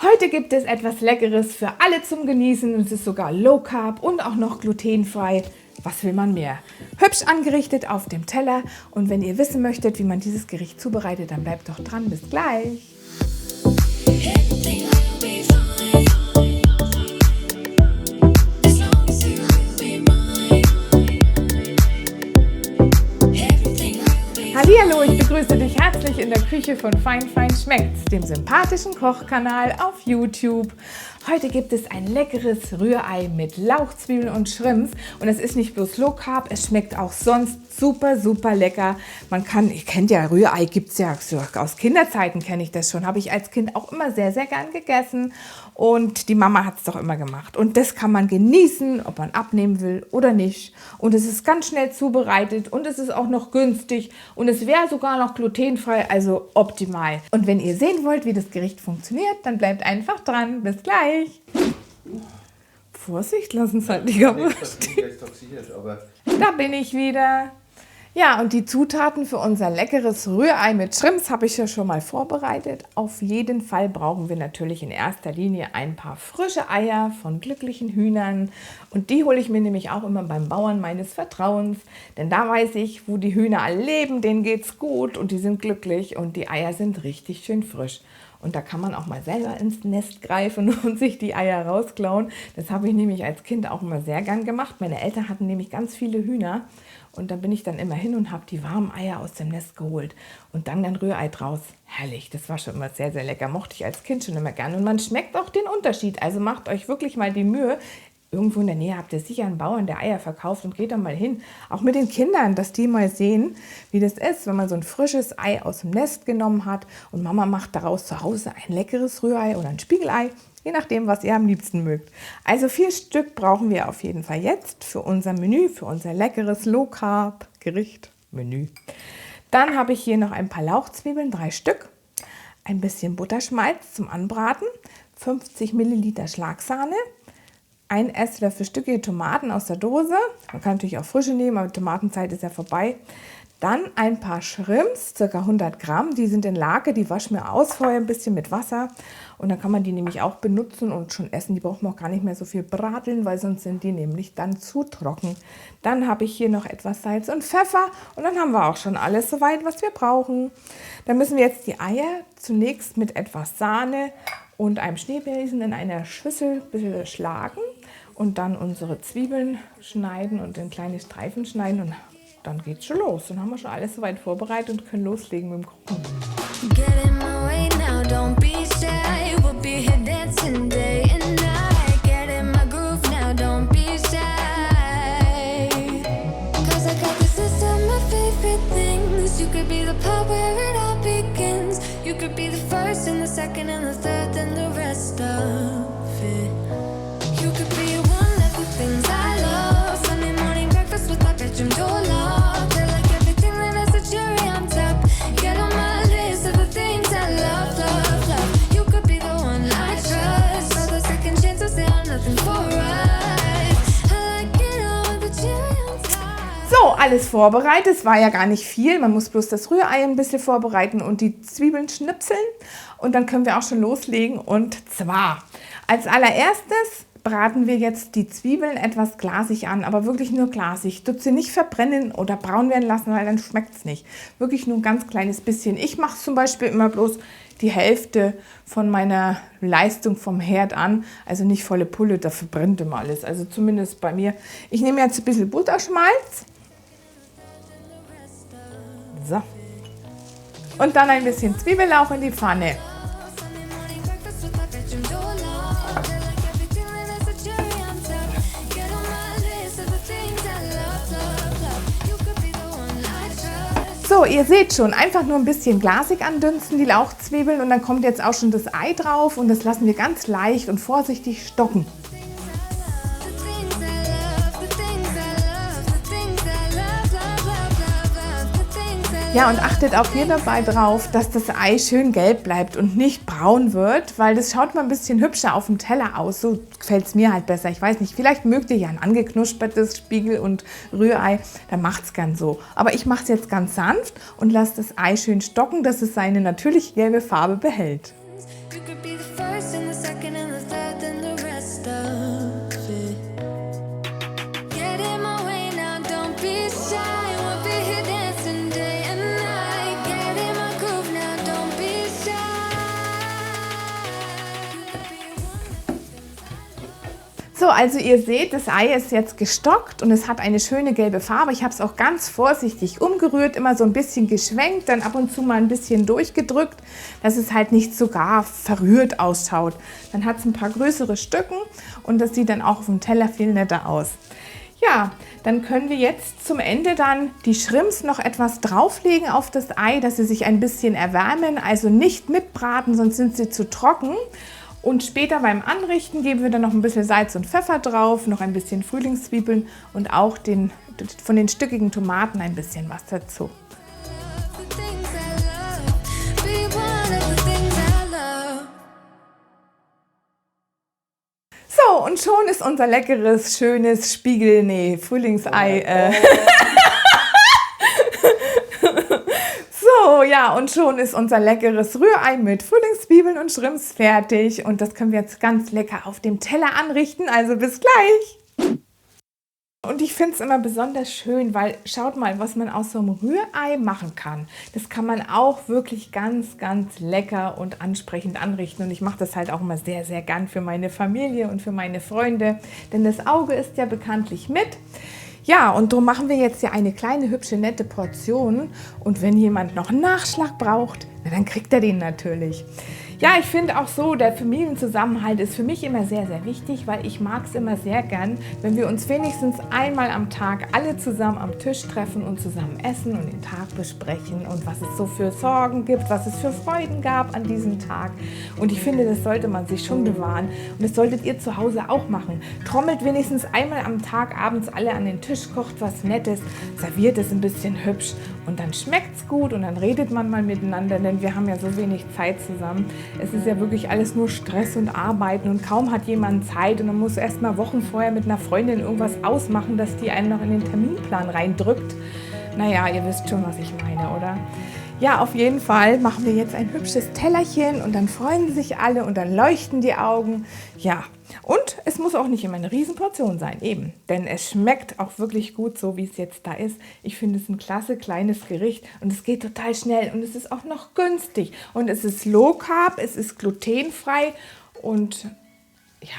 Heute gibt es etwas Leckeres für alle zum Genießen. Es ist sogar Low Carb und auch noch glutenfrei. Was will man mehr? Hübsch angerichtet auf dem Teller. Und wenn ihr wissen möchtet, wie man dieses Gericht zubereitet, dann bleibt doch dran. Bis gleich. Hallihallo, ich begrüße dich herzlich in der Küche von Fein Schmeckt's, dem sympathischen Kochkanal auf YouTube. Heute gibt es ein leckeres Rührei mit Lauchzwiebeln und Schrimps. Und es ist nicht bloß Low Carb, es schmeckt auch sonst super lecker. Ihr kennt ja Rührei, gibt es ja aus Kinderzeiten, kenne ich das schon. Habe ich als Kind auch immer sehr gern gegessen. Und die Mama hat es doch immer gemacht. Und das kann man genießen, ob man abnehmen will oder nicht. Und es ist ganz schnell zubereitet und es ist auch noch günstig. Und es wäre sogar noch glutenfrei, also optimal. Und wenn ihr sehen wollt, wie das Gericht funktioniert, dann bleibt einfach dran. Bis gleich. Vorsicht, lass uns halt nicht Da bin ich wieder. Ja, und die Zutaten für unser leckeres Rührei mit Schrimps habe ich ja schon mal vorbereitet. Auf jeden Fall brauchen wir natürlich in erster Linie ein paar frische Eier von glücklichen Hühnern. Und die hole ich mir nämlich auch immer beim Bauern meines Vertrauens. Denn da weiß ich, wo die Hühner leben, denen geht's gut und die sind glücklich und die Eier sind richtig schön frisch. Und da kann man auch mal selber ins Nest greifen und sich die Eier rausklauen. Das habe ich nämlich als Kind auch immer sehr gern gemacht. Meine Eltern hatten nämlich ganz viele Hühner. Und da bin ich dann immer hin und habe die warmen Eier aus dem Nest geholt. Und dann ein Rührei draus. Herrlich, das war schon immer sehr lecker. Mochte ich als Kind schon immer gern. Und man schmeckt auch den Unterschied. Also macht euch wirklich mal die Mühe. Irgendwo in der Nähe habt ihr sicher einen Bauern, der Eier verkauft, und geht da mal hin. Auch mit den Kindern, dass die mal sehen, wie das ist, wenn man so ein frisches Ei aus dem Nest genommen hat und Mama macht daraus zu Hause ein leckeres Rührei oder ein Spiegelei, je nachdem, was ihr am liebsten mögt. Also 4 Stück brauchen wir auf jeden Fall jetzt für unser Menü, für unser leckeres Low Carb Gericht Menü. Dann habe ich hier noch ein paar Lauchzwiebeln, 3 Stück, ein bisschen Butterschmalz zum Anbraten, 50 Milliliter Schlagsahne, 1 Esslöffel stückige Tomaten aus der Dose. Man kann natürlich auch frische nehmen, aber die Tomatenzeit ist ja vorbei. Dann ein paar Schrimps, ca. 100 Gramm. Die sind in Lake, die waschen wir aus vorher ein bisschen mit Wasser. Und dann kann man die nämlich auch benutzen und schon essen. Die brauchen wir auch gar nicht mehr so viel brateln, weil sonst sind die nämlich dann zu trocken. Dann habe ich hier noch etwas Salz und Pfeffer. Und dann haben wir auch schon alles soweit, was wir brauchen. Dann müssen wir jetzt die Eier zunächst mit etwas Sahne und einem Schneebesen in einer Schüssel ein bisschen schlagen. Und dann unsere Zwiebeln schneiden und in kleine Streifen schneiden und dann geht's schon los. Dann haben wir schon alles soweit vorbereitet und können loslegen mit dem Kochen. Alles vorbereitet, es war ja gar nicht viel, man muss bloß das Rührei ein bisschen vorbereiten und die Zwiebeln schnipseln und dann können wir auch schon loslegen. Und zwar als allererstes braten wir jetzt die Zwiebeln etwas glasig an, aber wirklich nur glasig. Tut sie nicht verbrennen oder braun werden lassen, weil dann schmeckt es nicht. Wirklich nur ein ganz kleines bisschen. Ich mache zum Beispiel immer bloß die Hälfte von meiner Leistung vom Herd an, also nicht volle Pulle, da verbrennt immer alles. Also zumindest bei mir. Ich nehme jetzt ein bisschen Butterschmalz. So. Und dann ein bisschen Zwiebellauch in die Pfanne. So, ihr seht schon, einfach nur ein bisschen glasig andünsten, die Lauchzwiebeln, und dann kommt jetzt auch schon das Ei drauf und das lassen wir ganz leicht und vorsichtig stocken. Ja, und achtet auch hier dabei drauf, dass das Ei schön gelb bleibt und nicht braun wird, weil das schaut mal ein bisschen hübscher auf dem Teller aus. So gefällt es mir halt besser. Ich weiß nicht, vielleicht mögt ihr ja ein angeknuspertes Spiegel- und Rührei, dann macht es gern so. Aber ich mache es jetzt ganz sanft und lasse das Ei schön stocken, dass es seine natürlich gelbe Farbe behält. You could be the first and the So, also ihr seht, das Ei ist jetzt gestockt und es hat eine schöne gelbe Farbe. Ich habe es auch ganz vorsichtig umgerührt, immer so ein bisschen geschwenkt, dann ab und zu mal ein bisschen durchgedrückt, dass es halt nicht so gar verrührt ausschaut. Dann hat es ein paar größere Stücken und das sieht dann auch auf dem Teller viel netter aus. Ja, dann können wir jetzt zum Ende dann die Schrimps noch etwas drauflegen auf das Ei, dass sie sich ein bisschen erwärmen, also nicht mitbraten, sonst sind sie zu trocken. Und später beim Anrichten geben wir dann noch ein bisschen Salz und Pfeffer drauf, noch ein bisschen Frühlingszwiebeln und auch von den stückigen Tomaten ein bisschen was dazu. So, und schon ist unser leckeres, schönes Frühlingsei. So, ja, und schon ist unser leckeres Rührei mit Frühlingszwiebeln und Schrimps fertig. Und das können wir jetzt ganz lecker auf dem Teller anrichten. Also bis gleich! Und ich finde es immer besonders schön, weil schaut mal, was man aus so einem Rührei machen kann. Das kann man auch wirklich ganz, ganz lecker und ansprechend anrichten. Und ich mache das halt auch immer sehr, sehr gern für meine Familie und für meine Freunde. Denn das Auge ist ja bekanntlich mit. Ja, und darum machen wir jetzt ja eine kleine, hübsche, nette Portion. Und wenn jemand noch einen Nachschlag braucht, na, dann kriegt er den natürlich. Ja, ich finde auch so, der Familienzusammenhalt ist für mich immer sehr, sehr wichtig, weil ich mag es immer sehr gern, wenn wir uns wenigstens einmal am Tag alle zusammen am Tisch treffen und zusammen essen und den Tag besprechen und was es so für Sorgen gibt, was es für Freuden gab an diesem Tag. Und ich finde, das sollte man sich schon bewahren und das solltet ihr zu Hause auch machen. Trommelt wenigstens einmal am Tag abends alle an den Tisch, kocht was Nettes, serviert es ein bisschen hübsch und dann schmeckt es gut und dann redet man mal miteinander, denn wir haben ja so wenig Zeit zusammen. Es ist ja wirklich alles nur Stress und Arbeiten und kaum hat jemand Zeit und man muss erst mal Wochen vorher mit einer Freundin irgendwas ausmachen, dass die einen noch in den Terminplan reindrückt. Naja, ihr wisst schon, was ich meine, oder? Ja, auf jeden Fall machen wir jetzt ein hübsches Tellerchen und dann freuen sich alle und dann leuchten die Augen. Ja, und es muss auch nicht immer eine Riesenportion sein, eben. Denn es schmeckt auch wirklich gut, so wie es jetzt da ist. Ich finde es ein klasse kleines Gericht und es geht total schnell und es ist auch noch günstig. Und es ist Low Carb, es ist glutenfrei und ja,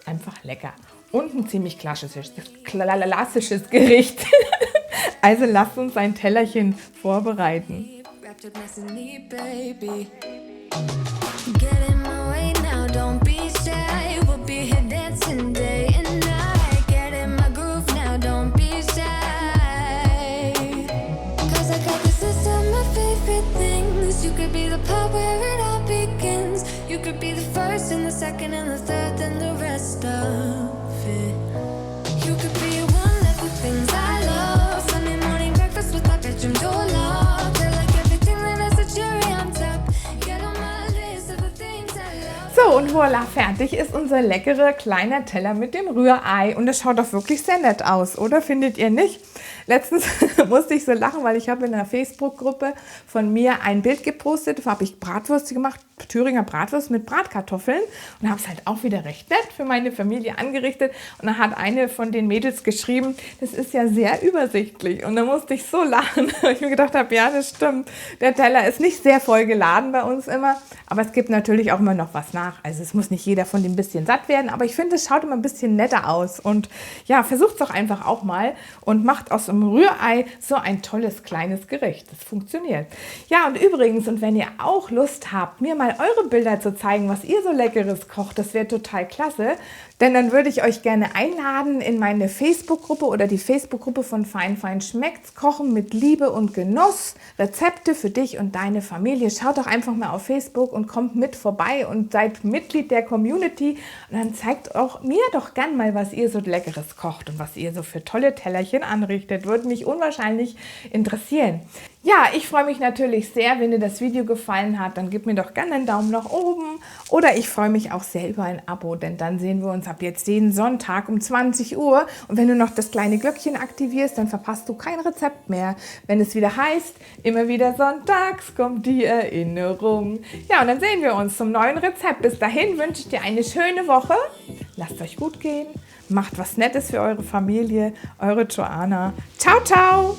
einfach lecker. Und ein ziemlich klassisches Gericht. Also lasst uns ein Tellerchen vorbereiten. Get in my way now, don't be shy. We'll be here dancing day and night. Get in my groove now, don't be shy. Cause I got this list of my favorite things. You could be the part where it all begins. You could be the first and the second and the third and the rest of it. You could be one of the things I love. Sunday morning breakfast with my bedroom door locked. So, und voilà, fertig ist unser leckerer kleiner Teller mit dem Rührei. Und das schaut doch wirklich sehr nett aus, oder? Findet ihr nicht? Letztens musste ich so lachen, weil ich habe in einer Facebook-Gruppe von mir ein Bild gepostet. Da habe ich Bratwürste gemacht, Thüringer Bratwurst mit Bratkartoffeln. Und habe es halt auch wieder recht nett für meine Familie angerichtet. Und dann hat eine von den Mädels geschrieben, das ist ja sehr übersichtlich. Und da musste ich so lachen, weil ich mir gedacht habe, ja, das stimmt. Der Teller ist nicht sehr voll geladen bei uns immer. Aber es gibt natürlich auch immer noch was nach. Also es muss nicht jeder von dem bisschen satt werden. Aber ich finde, es schaut immer ein bisschen netter aus. Und ja, versucht es doch einfach auch mal und macht aus dem Rührei so ein tolles kleines Gericht. Das funktioniert. Ja, und übrigens, und wenn ihr auch Lust habt, mir mal eure Bilder zu zeigen, was ihr so Leckeres kocht, das wäre total klasse. Denn dann würde ich euch gerne einladen in meine Facebook-Gruppe oder die Facebook-Gruppe von Fein Schmeckt's. Kochen mit Liebe und Genuss. Rezepte für dich und deine Familie. Schaut doch einfach mal auf Facebook und kommt mit vorbei und seid Mitglied der Community. Und dann zeigt auch mir doch gern mal, was ihr so Leckeres kocht und was ihr so für tolle Tellerchen anrichtet. Würde mich unwahrscheinlich interessieren. Ja, ich freue mich natürlich sehr, wenn dir das Video gefallen hat, dann gib mir doch gerne einen Daumen nach oben oder ich freue mich auch sehr über ein Abo, denn dann sehen wir uns ab jetzt jeden Sonntag um 20 Uhr und wenn du noch das kleine Glöckchen aktivierst, dann verpasst du kein Rezept mehr, wenn es wieder heißt, immer wieder sonntags kommt die Erinnerung. Ja, und dann sehen wir uns zum neuen Rezept. Bis dahin wünsche ich dir eine schöne Woche, lasst euch gut gehen, macht was Nettes für eure Familie, eure Joana. Ciao, ciao!